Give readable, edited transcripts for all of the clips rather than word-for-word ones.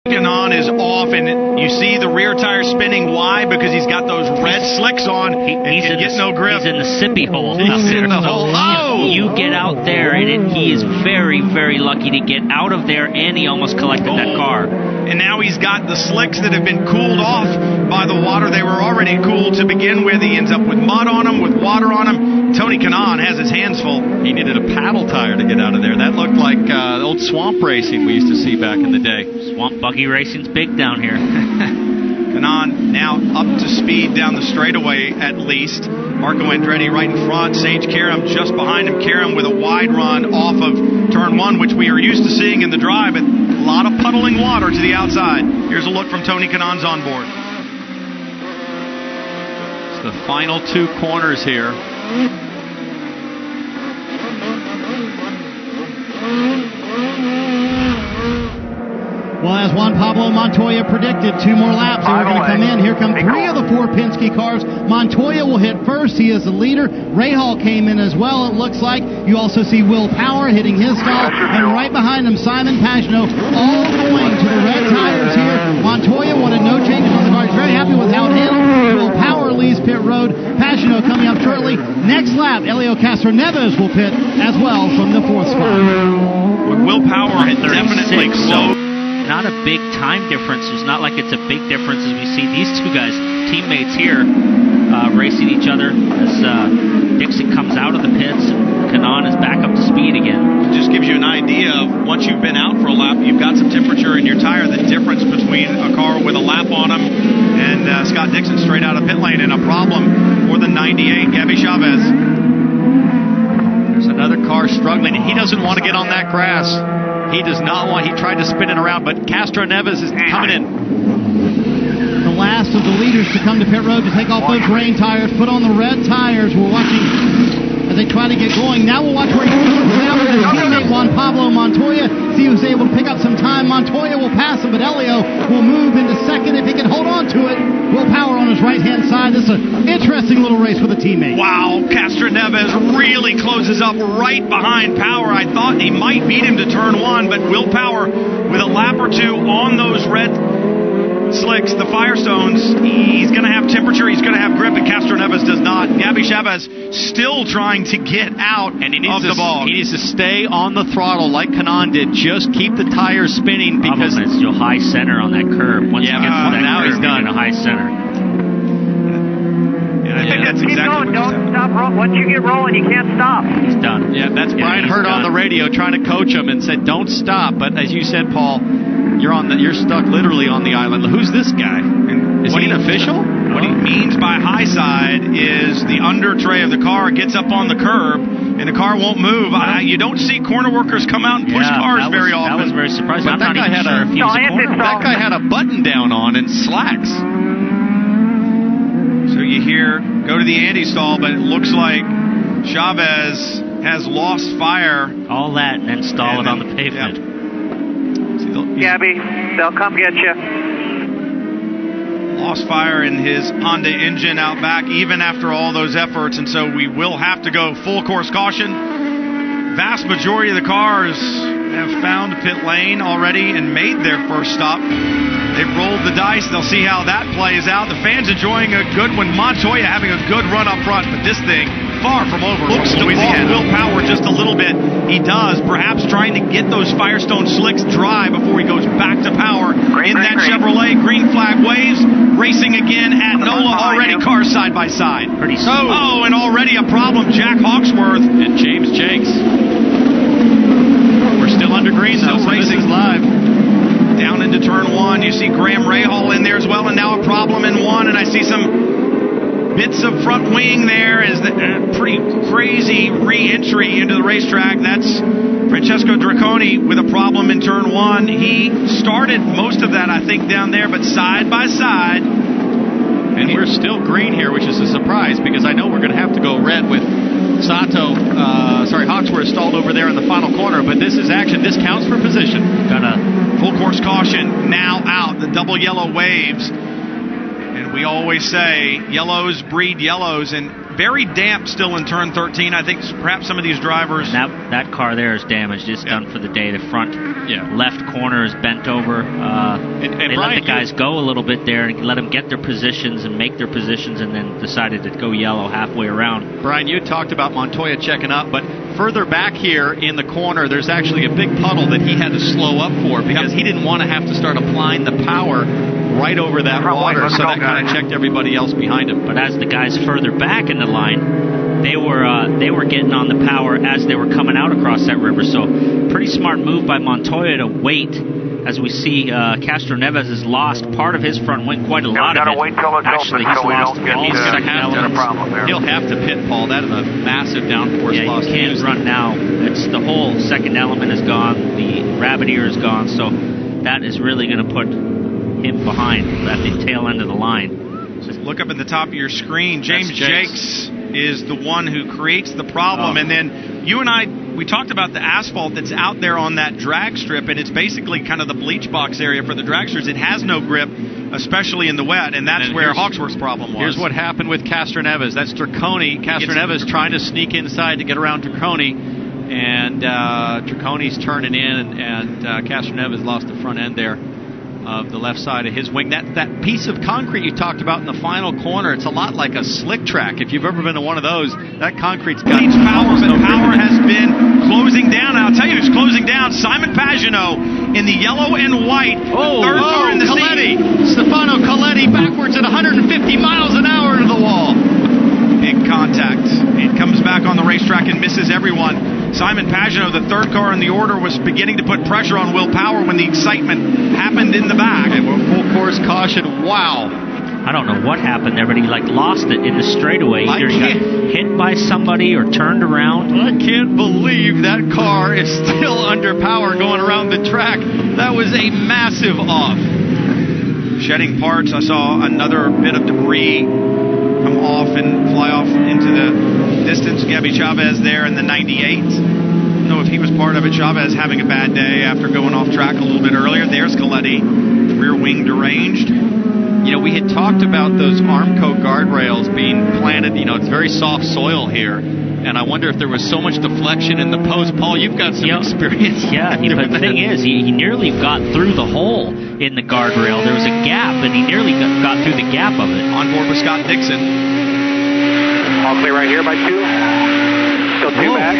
On is off, and you see the rear tire spinning. Why? Because he's got those red slicks on, and he can get no grip. He's in the sippy hole. He's in the hole. Oh! You get out there, and he is very, very lucky to get out of there, and he almost collected that car. And now he's got the slicks that have been cooled off by the water. They were already cool to begin with. He ends up with mud on him, with water on him. Tony Kanaan has his hands full. He needed a paddle tire to get out of there. That looked like old swamp racing we used to see back in the day. Swamp buggy racing's big down here. Kanaan now up to speed down the straightaway at least. Marco Andretti right in front. Sage Karam just behind him. Karam with a wide run off of turn 1, which we are used to seeing in the drive. A lot of puddling water to the outside. Here's a look from Tony Kanaan's onboard. It's the final 2 corners here. Well, as Juan Pablo Montoya predicted, 2 more laps and we're going to come in. Here come 3 of the 4 Penske cars. Montoya will hit first. He is the leader. Rahal came in as well, it looks like. You also see Will Power hitting his stall. And right behind him, Simon Pagenaud, all going to the red tires here. Montoya wanted no changes on the car. He's very happy with how it handled. Will Power leaves pit road. Pagenaud coming up shortly. Next lap, Helio Castroneves will pit as well from the 4th spot. Will Power had definitely closed. Not a big time difference. It's not like it's a big difference as we see these 2 guys, teammates here, racing each other as Dixon comes out of the pits. Kanaan is back up to speed again. It just gives you an idea of once you've been out for a lap, you've got some temperature in your tire, the difference between a car with a lap on them and Scott Dixon straight out of pit lane, and a problem for the 98, Gabby Chavez. There's another car struggling, and he doesn't want to get on that grass. He does not want. He tried to spin it around, but Castroneves is coming in. The last of the leaders to come to pit road to take off those rain tires, put on the red tires. We're watching as they try to get going. Now we'll watch where he moves down with his teammate Juan Pablo Montoya. See who's able to pick up some time. Montoya will pass him, but Helio will move into second if he can hold on to it. Will Power on his right-hand side. This is an interesting little race with a teammate. Wow, Castroneves really closes up right behind Power. I thought he might beat him to turn 1, but Will Power with a lap or 2 on those red slicks, the Firestones, he's going to have temperature, he's going to have grip, and Castroneves does not. Gabby Chavez still trying to get out of the ball. He needs to stay on the throttle like Kanaan did. Just keep the tires spinning because it's your high center on that curve. Once he gets to that now curve, he's done a high center. And I think that's exactly what don't stop. Once you get rolling, you can't stop. He's done. Yeah, that's Brian Hurt on the radio trying to coach him and said, "Don't stop." But as you said, Paul, you're stuck literally on the island. Who's this guy? Is he an official? What he means by high side is the under tray of the car gets up on the curb and the car won't move. You don't see corner workers come out and push cars very often. That was very surprising. But that guy had a button down on and slacks. So you hear, go to the Andy stall, but it looks like Chavez has lost fire. All that and then stall it on the pavement. Yeah. Gabby, they'll come get you. Lost fire in his Honda engine out back, even after all those efforts, and so we will have to go full course caution. Vast majority of the cars have found pit lane already and made their first stop. They've rolled the dice. They'll see how that plays out. The fans enjoying a good one. Montoya having a good run up front, but this thing far from over. Looks to Will Power just a little bit. He does, perhaps trying to get those Firestone slicks dry before he goes back to Power in that Chevrolet. Green flag waves. Racing again at NOLA. Already cars side by side. Oh, and already a problem. Jack Hawksworth and James Jakes. We're still under green though, so this is live. Down into turn 1, you see Graham Rahal in there as well, and now a problem in 1, and I see some bits of front wing there as the pretty crazy re-entry into the racetrack. That's Francesco Draconi with a problem in turn 1. He started most of that, I think, down there, but side by side. And we're still green here, which is a surprise because I know we're going to have to go red with Hawksworth stalled over there in the final corner, but this is action. This counts for position. Got a full course caution now out. The double yellow waves. And we always say yellows breed yellows, and very damp still in turn 13. I think perhaps some of these drivers... That car there is damaged. It's done for the day. The front left corner is bent over. They Brian, let the guys go a little bit there and let them get their positions and make their positions, and then decided to go yellow halfway around. Brian, you talked about Montoya checking up, but further back here in the corner, there's actually a big puddle that he had to slow up for because he didn't want to have to start applying the power right over that water, so that kind of checked everybody else behind him. But as the guys further back in the line, they were getting on the power as they were coming out across that river. So pretty smart move by Montoya to wait. As we see, Castro Neves has lost part of his front wing, quite a lot of it. Actually, he's lost all second elements. He'll have to pit, Paul. That is a massive downforce loss. Yeah, you can't run now. It's the whole second element is gone. The rabbit ear is gone. So that is really going to put him behind at the tail end of the line. Just look up at the top of your screen. James Jakes is the one who creates the problem. And then you and I, we talked about the asphalt that's out there on that drag strip, and it's basically kind of the bleach box area for the dragsters. It has no grip, especially in the wet, and that's where Hawksworth's problem was. Here's what happened with Castro Neves. That's Trecconi. Castro Neves trying to sneak inside to get around Trecconi, and Trecconi's turning in, and Castro Neves lost the front end there of the left side of his wing. That piece of concrete you talked about in the final corner, it's a lot like a slick track. If you've ever been to one of those, that concrete's got power has been closing down. I'll tell you who's closing down. Simon Pagenaud in the yellow and white. Third car in the Coletti. Stefano Coletti backwards at 150 miles an hour into the wall. Big contact. It comes back on the racetrack and misses everyone. Simon Pagenaud, the third car in the order, was beginning to put pressure on Will Power when the excitement happened in the back. And full course caution. Wow. I don't know what happened there, but he lost it in the straightaway. Either he got hit by somebody or turned around. I can't believe that car is still under power going around the track. That was a massive off. Shedding parts. I saw another bit of debris come off and fly off into the distance. Gabby Chavez there in the 98. I don't know if he was part of it. Chavez having a bad day after going off track a little bit earlier. There's Coletti, rear wing deranged. You know, we had talked about those Armco guardrails being planted. You know, it's very soft soil here. And I wonder if there was so much deflection in the post. Paul, you've got some experience. Yeah, but the thing is, he nearly got through the hole in the guardrail. There was a gap, and he nearly got through the gap of it. On board with Scott Dixon. All clear right here by 2. Still 2 back.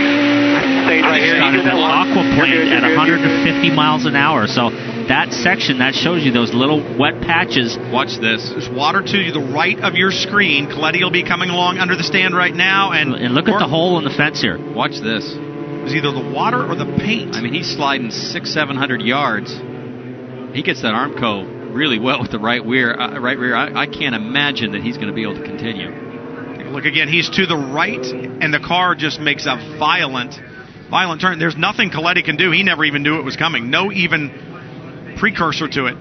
Stage right here. Got an aquaplane at 150 miles an hour. So that section, that shows you those little wet patches. Watch this. There's water to the right of your screen. Coletti will be coming along under the stand right now. And look at the hole in the fence here. Watch this. It's either the water or the paint. I mean, he's sliding 600-700 yards. He gets that Armco really well with the right rear. I can't imagine that he's going to be able to continue. Look again. He's to the right, and the car just makes a violent turn. There's nothing Coletti can do. He never even knew it was coming. No even precursor to it.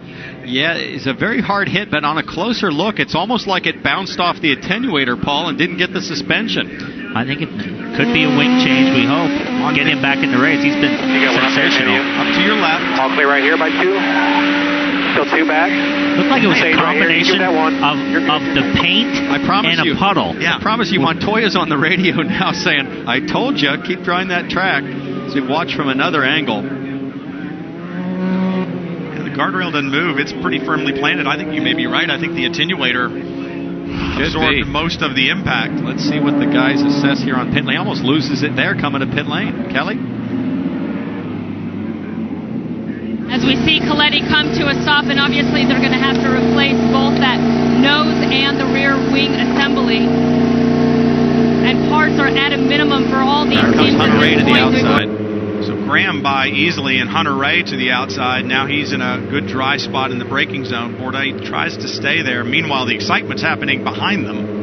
Yeah, it's a very hard hit, but on a closer look, it's almost like it bounced off the attenuator, Paul, and didn't get the suspension. I think it could be a wing change, we hope. Get him back in the race. He's been sensational. Up to your left. All clear right here by 2. Still 2 back. Looked like it was a combination of the paint and a puddle. Yeah. I promise you, Montoya's on the radio now saying, I told you, keep trying that track. So watch from another angle. The guardrail doesn't move. It's pretty firmly planted. I think you may be right. I think the attenuator absorbed most of the impact. Let's see what the guys assess here on pit lane. He almost loses it there coming to pit lane. Kelly? As we see Coletti come to a stop, and obviously they're going to have to replace both that nose and the rear wing assembly. And parts are at a minimum for all these teams at this point. To the outside. So Graham by easily and Hunter Ray to the outside. Now he's in a good dry spot in the braking zone. Bourdais tries to stay there. Meanwhile, the excitement's happening behind them.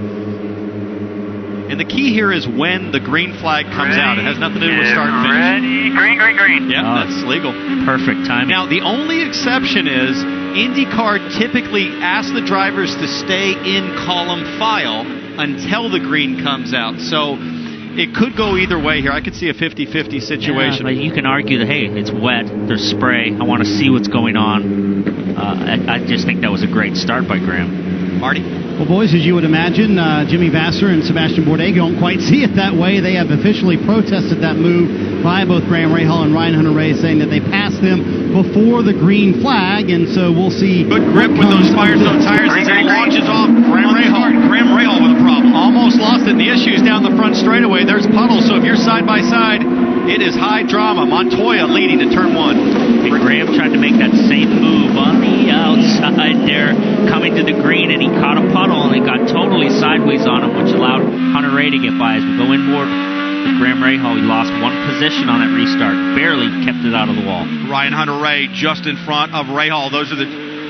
And the key here is when the green flag comes out. It has nothing to do with start and finish. Ready, green. Yeah, that's legal. Perfect timing. Now, the only exception is IndyCar typically asks the drivers to stay in column file until the green comes out. So it could go either way here. I could see a 50-50 situation. Yeah, but you can argue that, hey, it's wet, there's spray, I want to see what's going on. I just think that was a great start by Graham. Marty? Well, boys, as you would imagine, Jimmy Vasser and Sebastian Bourdais don't quite see it that way. They have officially protested that move by both Graham Rahal and Ryan Hunter-Reay, saying that they passed them before the green flag, and so we'll see. Good grip with those Firestone tires as it launches off. Graham Rahal with a problem. Almost lost it. The issue is down the front straightaway. There's puddles, so if you're side by side, it is high drama. Montoya leading to turn 1. And Graham tried to make that same move on the outside there, coming to the green, and he caught a puddle, and it got totally sideways on him, which allowed Hunter-Reay to get by. As we go inboard with Graham Rahal, he lost 1 position on that restart, barely kept it out of the wall. Ryan Hunter-Reay just in front of Rahal. Those are the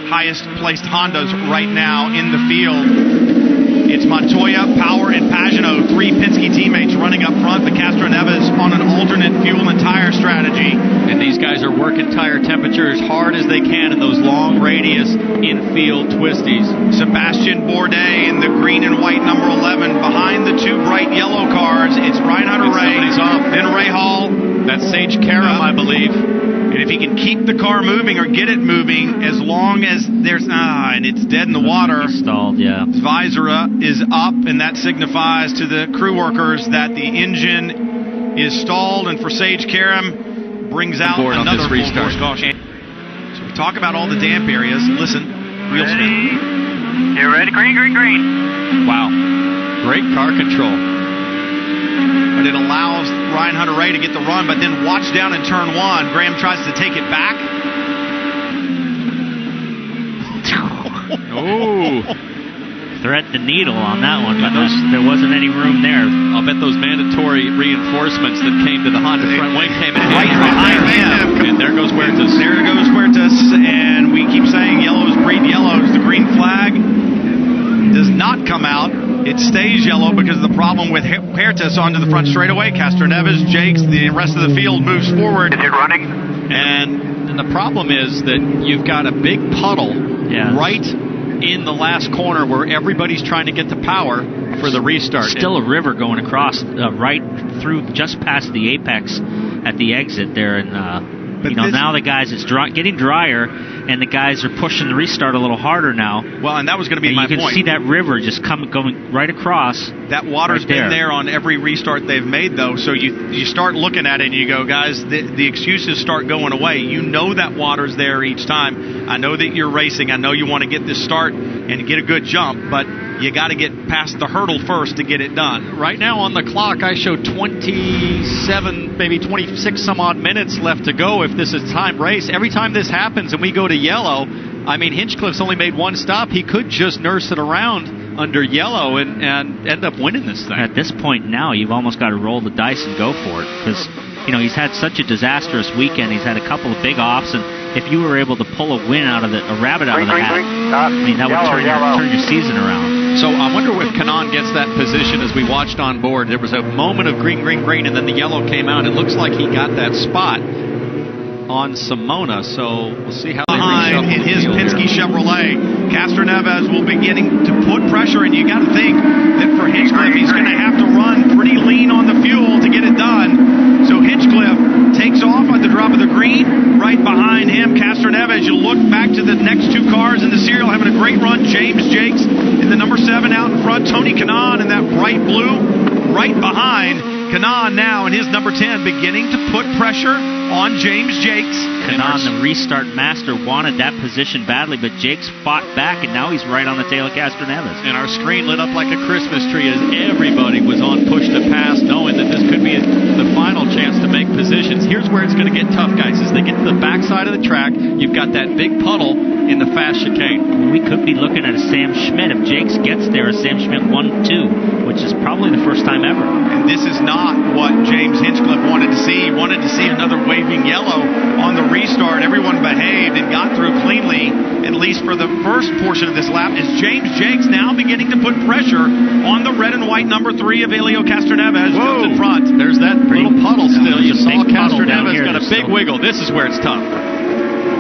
highest placed Hondas right now in the field. It's Montoya, Power, and Pagano, 3 Penske teammates running up front. The Castroneves on an alternate fuel and tire strategy. And these guys are working tire temperature as hard as they can in those long radius infield twisties. Sebastian Bourdais in the green and white number 11 behind the 2 bright yellow cars. It's Ryan Hunter-Reay, Somebody's off. then Rahal. That's Sage Karam, I believe. And if he can keep the car moving or get it moving, as long as there's and it's dead in the water. He's stalled, yeah. His visor is up, and that signifies to the crew workers that the engine is stalled. And for Sage Karam, brings out another full course caution. So we talk about all the damp areas. Listen, real spin. You're ready? Green, green, green. Wow. Great car control. But it allows Ryan Hunter-Reay to get the run, but then watch down in turn 1. Graham tries to take it back. Oh. Thread the needle on that one, but there wasn't any room there. I'll bet those mandatory reinforcements that came to the Honda front wing came in right behind him. And there goes Huertas. There goes Huertas, and we keep saying yellows breed yellows. The green flag does not come out. It stays yellow because of the problem with Huertas onto the front straightaway. Castroneves, Jakes, the rest of the field moves forward. Is it running? And the problem is that you've got a big puddle right in the last corner where everybody's trying to get the power for the restart. Still a river going across right through, just past the apex at the exit there, and now the guys, it's getting drier, and the guys are pushing the restart a little harder now. Well, and that was going to be my point. You can see that river just going right across. That water's been there on every restart they've made, though. So you start looking at it and you go, guys, the excuses start going away. You know that water's there each time. I know that you're racing. I know you want to get this start and get a good jump, but you got to get past the hurdle first to get it done. Right now on the clock, I show 27, maybe 26 some odd minutes left to go if this is a time race. Every time this happens and we go to yellow, I mean, Hinchcliffe's only made 1 stop. He could just nurse it around under yellow and end up winning this thing. At this point now, you've almost got to roll the dice and go for it because, he's had such a disastrous weekend. He's had a couple of big offs, and if you were able to pull a rabbit out of the hat, that would turn your season around. So I wonder if Kanaan gets that position as we watched on board. There was a moment of green, green, green, and then the yellow came out. It looks like he got that spot on Simona, so we'll see how behind in his Penske Chevrolet. Castroneves will be beginning to put pressure, and you got to think that for Hinchcliffe, he's going to have to run pretty lean on the fuel to get it done. So Hinchcliffe takes off at the drop of the green. Right behind him, Castroneves. You look back to the next 2 cars in the serial having a great run. James Jakes in the number 7 out in front. Tony Kanaan in that bright blue right behind. Kanaan now in his number 10 beginning to put pressure on James Jakes. Kanaan, the restart master, wanted that position badly, but Jakes fought back, and now he's right on the tail of Castroneves. And our screen lit up like a Christmas tree as everybody was on push to pass, knowing that this could be the final chance to make positions. Here's where it's going to get tough, guys. As they get to the backside of the track, you've got that big puddle in the fast chicane. We could be looking at a Sam Schmidt if Jakes gets there, a Sam Schmidt 1-2, which is probably the first time ever. And this is not what James Hinchcliffe wanted to see. He wanted to see another waving yellow on the restart. Everyone behaved and got through cleanly, at least for the first portion of this lap, as James Jakes now beginning to put pressure on the red and white number 3 of Elio Castroneves just in front. There's that little puddle still. You saw Castroneves got a big wiggle. This is where it's tough.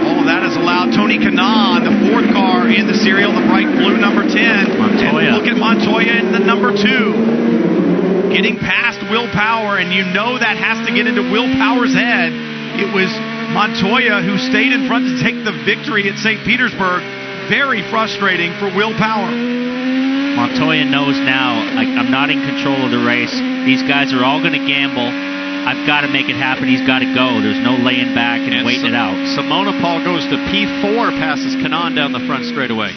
All of that has allowed Tony Kanaan, the 4th car in the serial, the bright blue number 10. Montoya. And look at Montoya in the number 2. Getting past Will Power, and you know that has to get into Will Power's head. It was Montoya who stayed in front to take the victory at St. Petersburg. very frustrating for Will Power. Montoya knows now, like, I'm not in control of the race. These guys are all going to gamble. I've got to make it happen. He's got to go. There's no laying back and waiting it out. Simona Paul goes to P4, passes Kanaan down the front straightaway.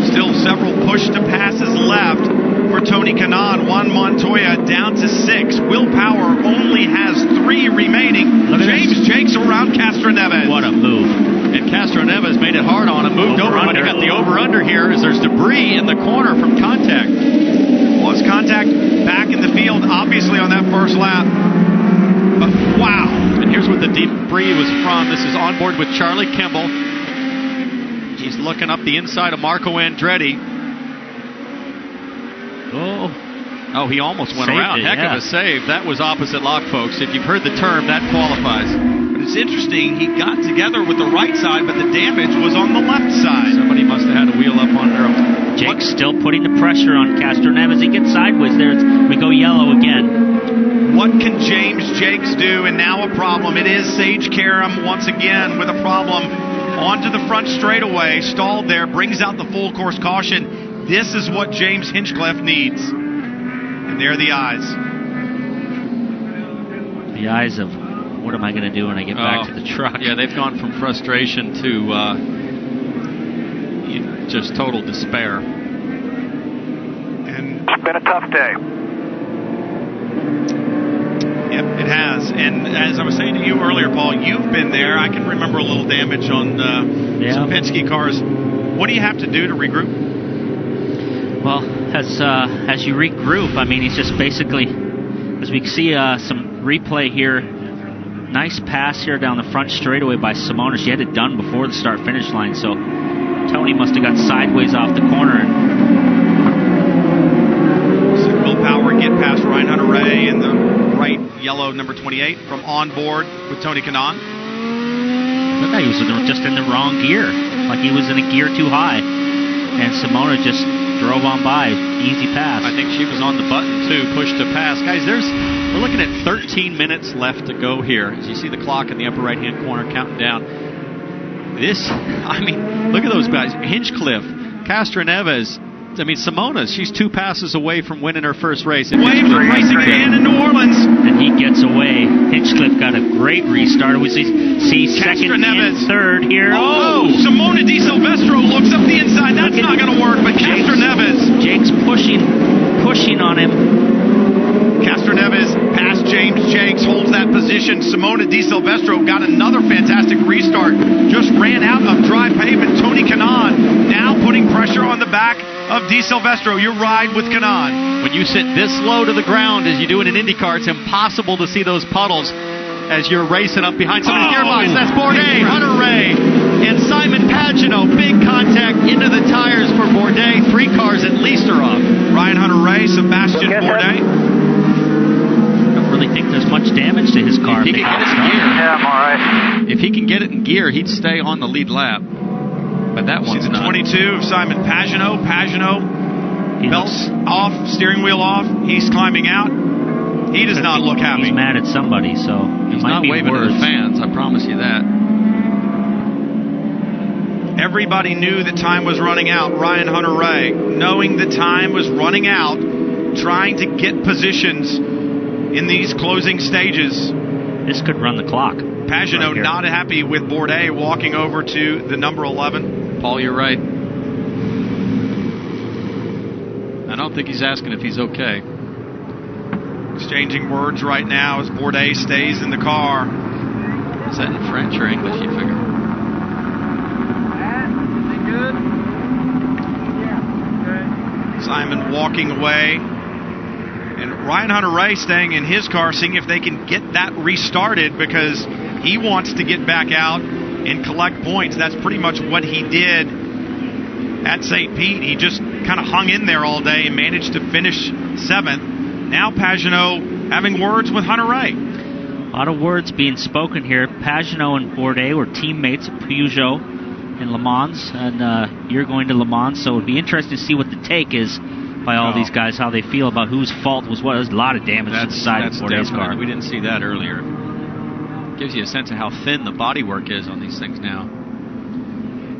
Still several push-to-passes left for Tony Kanaan. Juan Montoya down to 6. Will Power only has 3 remaining. James Jakes around Castroneves. What a move. And Castroneves made it hard on him, moved over. He got the over-under here as there's debris in the corner from contact. Was contact back in the field, obviously, on that first lap. But wow. And here's what the debris was from. This is on board with Charlie Kimball. He's looking up the inside of Marco Andretti. Oh, he almost went around. Heck of a save. That was opposite lock, folks. If you've heard the term, that qualifies. But it's interesting, he got together with the right side, but the damage was on the left side. Somebody must have had a wheel up on there. Jake's still putting the pressure on Castroneves. He gets sideways there. We go yellow again. What can James Jakes do? And now a problem. It is Sage Karam once again with a problem. Onto the front straightaway, stalled there, brings out the full course caution. This is what James Hinchcliffe needs. And there are the eyes. The eyes of, what am I going to do when I get back to the truck? Yeah, they've gone from frustration to just total despair. And it's been a tough day. Yep, it has. And as I was saying to you earlier, Paul, you've been there. I can remember a little damage on some Penske cars. What do you have to do to regroup? Well, as you regroup, I mean, he's just basically, as we see some replay here, nice pass here down the front straightaway by Simona. She had it done before the start-finish line, so Tony must have got sideways off the corner. And so Will Power get past Ryan Hunter-Reay in the right yellow number 28 from on board with Tony Kanaan. I thought he was just in the wrong gear, like he was in a gear too high, and Simona just drove on by. Easy pass. I think she was on the button too, push to pass. Guys, we're looking at 13 minutes left to go here. As you see the clock in the upper right-hand corner counting down. Look at those guys. Hinchcliffe, Castroneves. Simona, she's 2 passes away from winning her first race. Wave racing again in New Orleans. And he gets away. Hinchcliffe got a great restart. We see second and third here. Oh, Simona Di Silvestro looks up the inside. That's not going to work, but Castroneves. Jake's pushing on him. Castroneves past James Jakes, holds that position. Simona Di Silvestro got another fantastic restart. Just ran out of dry pavement. Tony Kanaan now putting pressure on the back of Di Silvestro. You ride with Kanaan. When you sit this low to the ground as you do in an IndyCar, it's impossible to see those puddles as you're racing up behind somebody's gearbox. That's Bourdais, Hunter-Reay, and Simon Pagenaud. Big contact into the tires for Bourdais. 3 cars at least are off. Ryan Hunter-Reay, Sebastian Bourdais. I don't really think there's much damage to his car. If he can get it in gear, yeah, I'm all right. If he can get it in gear, he'd stay on the lead lap. But that one's not. 22 of Simon Pagenaud. Pagenaud, belts off, steering wheel off. He's climbing out. He does not look happy. He's mad at somebody, so he's not waving at his fans. I promise you that. Everybody knew that time was running out. Ryan Hunter-Reay, knowing the time was running out, trying to get positions in these closing stages. This could run the clock. Pagenaud not happy with Bourdais walking over to the number 11. Paul, you're right. I don't think he's asking if he's okay. Exchanging words right now as Bourdais stays in the car. Is that in French or English, you figure? Simon walking away. And Ryan Hunter-Reay staying in his car, seeing if they can get that restarted because he wants to get back out and collect points. That's pretty much what he did at St. Pete. He just kind of hung in there all day and managed to finish 7th. Now Pagenaud having words with Hunter-Reay. A lot of words being spoken here. Pagenaud and Bourdais were teammates at Peugeot in Le Mans, and you're going to Le Mans, so it would be interesting to see what the take is by all these guys, how they feel about whose fault was what. There's a lot of damage to the side of Bourdais' car. We didn't see that earlier. Gives you a sense of how thin the bodywork is on these things now.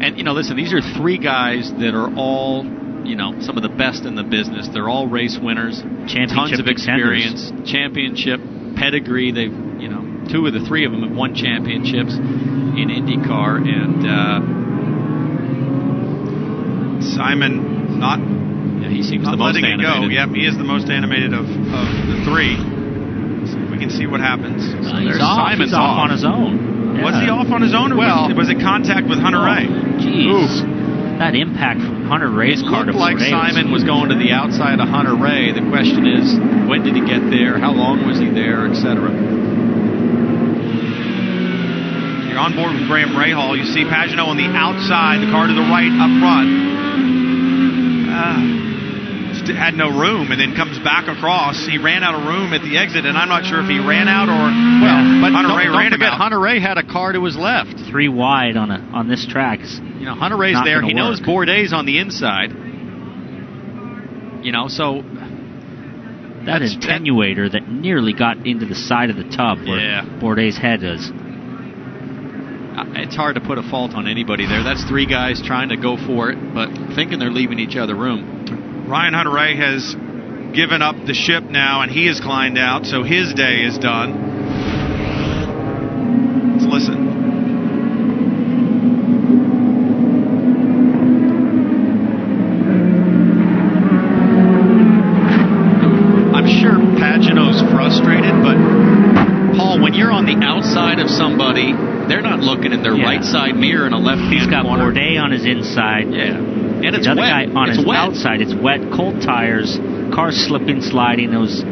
And, listen, these are three guys that are all, some of the best in the business. They're all race winners, tons of experience, championship pedigree. They've, two of the three of them have won championships in IndyCar. And Simon he seems the most letting animated. it go. Yep, he is the most animated of the three. So we can see what happens. He's Simon's off on his own. Yeah. Was he off on his own, or was it contact with Hunter Ray? Jeez. That impact from Hunter Ray's car to looked like Simon was going to the outside of Hunter Ray. The question is, when did he get there? How long was he there, etc.? You're on board with Graham Rahal. You see Pagenaud on the outside, the car to the right up front. Had no room, and then comes back across. He ran out of room at the exit, and I'm not sure if he ran out or but Hunter Ray ran him out. Hunter Ray had a car to his left, 3 wide on this track. Hunter Ray's there. He knows Bourdais on the inside. So that attenuator that nearly got into the side of the tub where Bourdais' head is. It's hard to put a fault on anybody there. That's three guys trying to go for it, but thinking they're leaving each other room. Ryan Hunter-Reay has given up the ship now, and he has climbed out, so his day is done. Let's listen. I'm sure Pagenaud's frustrated, but Paul, when you're on the outside of somebody, they're not looking in their right side mirror in a left-hand He's got corner. Bourdais on his inside. Yeah. And it's the other wet. guy on his outside. It's wet, cold tires, car slipping, sliding. It was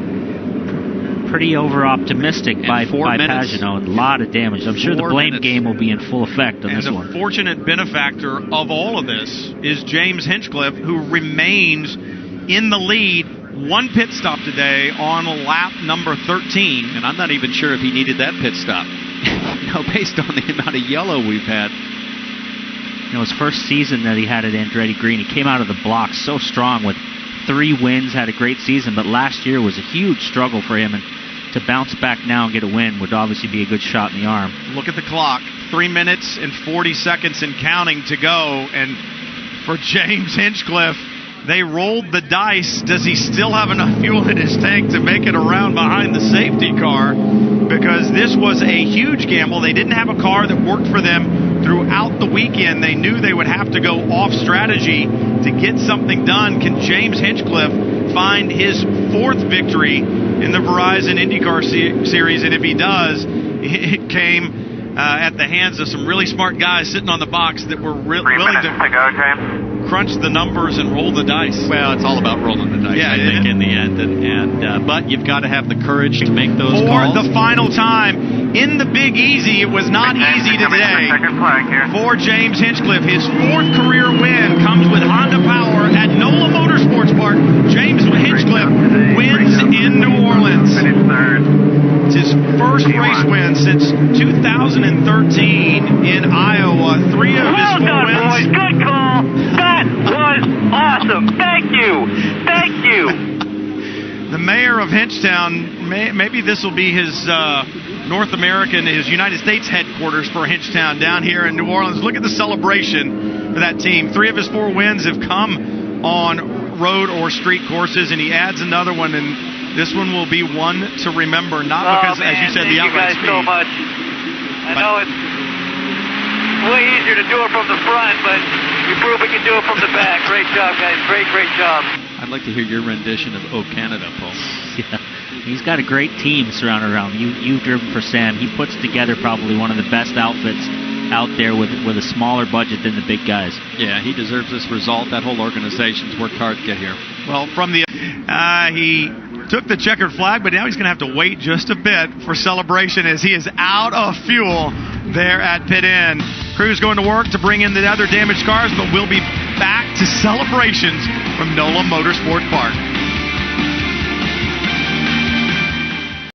pretty over-optimistic by Pagenaud. A lot of damage. I'm sure the blame game will be in full effect on this one. And the fortunate benefactor of all of this is James Hinchcliffe, who remains in the lead. One pit stop today on lap number 13. And I'm not even sure if he needed that pit stop. Based on the amount of yellow we've had. His first season that he had at Andretti Green, he came out of the blocks so strong with 3 wins, had a great season, but last year was a huge struggle for him, and to bounce back now and get a win would obviously be a good shot in the arm. Look at the clock, 3 minutes and 40 seconds and counting to go, and for James Hinchcliffe, they rolled the dice. Does he still have enough fuel in his tank to make it around behind the safety car? Because this was a huge gamble. They didn't have a car that worked for them throughout the weekend. They knew they would have to go off strategy to get something done. Can James Hinchcliffe find his 4th victory in the Verizon IndyCar Series? And if he does, it came at the hands of some really smart guys sitting on the box that were willing to crunch the numbers and roll the dice. Well, it's all about rolling the dice, I think, in the end. But you've got to have the courage to make those calls. For the final time in the Big Easy, it was not easy today for James Hinchcliffe. His 4th career win comes with Honda power at NOLA Motorsports Park. James Hinchcliffe wins in New Orleans. It's his first race win since 2013 in Iowa. 3 of his 4 wins. Boys. Good call. That was awesome. Thank you. The mayor of Hinchtown, maybe this will be his North American, his United States headquarters for Hinchtown down here in New Orleans. Look at the celebration for that team. 3 of his 4 wins have come on road or street courses, and he adds another one, and this one will be one to remember, not because, as you said, the outright speed. Thank you guys so much. I know it's way easier to do it from the front, but you prove we can do it from the back. Great job, guys. Great job. I'd like to hear your rendition of "Oh Canada," Paul. Yeah, he's got a great team surrounded around him. You've driven for Sam. He puts together probably one of the best outfits out there with a smaller budget than the big guys. Yeah, he deserves this result. That whole organization's worked hard to get here. Well, from the he took the checkered flag, but now he's going to have to wait just a bit for celebration as he is out of fuel there at pit end. Crew's going to work to bring in the other damaged cars, but we'll be back to celebrations from NOLA Motorsport Park.